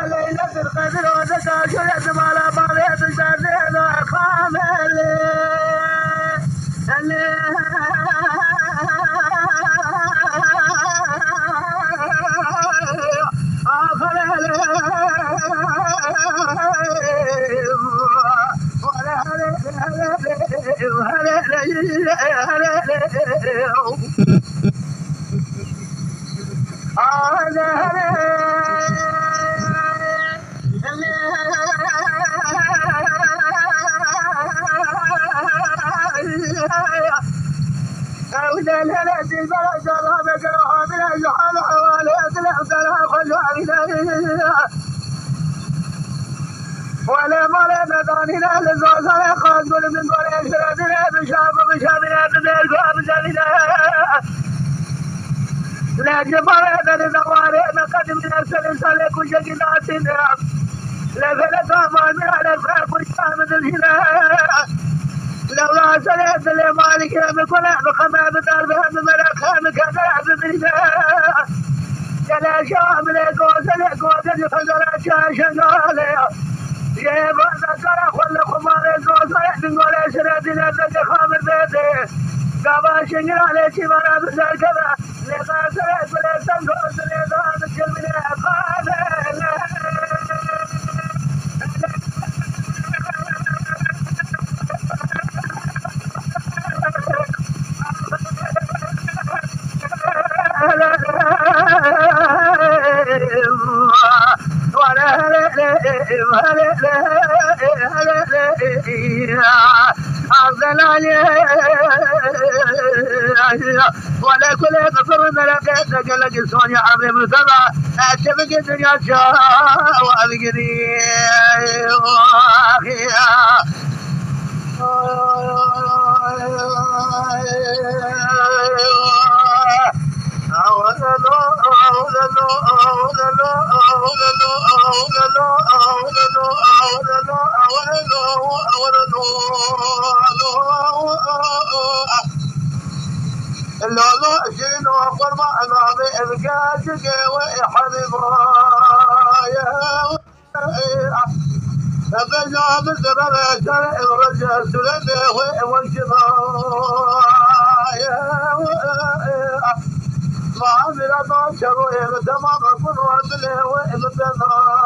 ليلة القدر وتكاشرت على بعضها تشاهد أخامل ولا مرة بدانينا للزوجة خاصة من قرية شرابنا بشابنا تدركوا بجابنا لكن مرة للزواري نقدم نفسنا سالك وشكلاتنا لفلت أمان من على الخير والشامد الهلال لولا سليت لمالك بكل بخما بدربها بملكها مكذا ببرنا جلا شامل قوزل قوزل فجر شاشة يا بعد ترى خل خمار الزوج يحن قول شرادنا ذك خامر بيته قابا شنجر على شبارة بزر كذا لقى سرعت ولا تنقص لذا بكل من أخاذ ولا كل بصر ملك تقلق سوني عظيم السبع أشبك الدنيا شاء وأذقني لا شين وقرب أمامي إذكاتك وحبيب رايا فبجا بالزبر شرع الرجل سلمه والشفايا ما بلا ما شروا تمام كل وردله وإبتنايا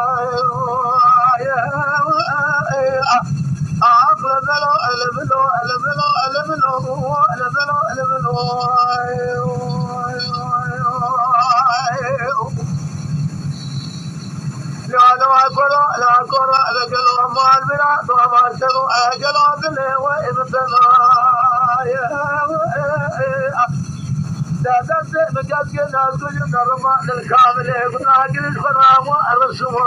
لا كرة لقلوا مال بلا وما شروا أجلوا ذله وإبتنايا لا تنسى مجازك الناس كل نرمى للكامل وناقل الخرام والرسوايا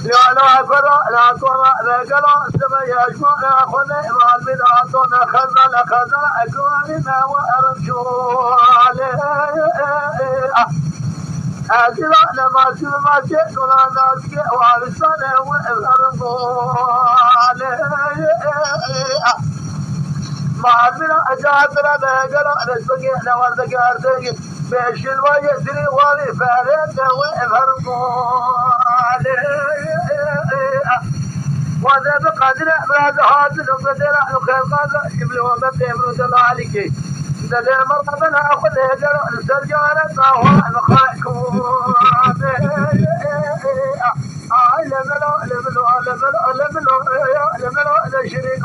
لا كرة لقلوا السماء يشمعنا خذ إمام بدعاتنا خزل أكواننا وأرجو أجلنا ما شئ ما شئنا ناسك وارثنا وإبهرنا ما بنا أجابنا بقرا نسبقنا وردقار دقي بيش الويسري ولي فارنا وإبهرنا وذا بقدر أمراض هاتل وقدر أخير قادر شبل ومبدأ يمرد الله عليك ذا مرتبنا أخذ هجر السرجانة فهو مخايكم لبلو لشرين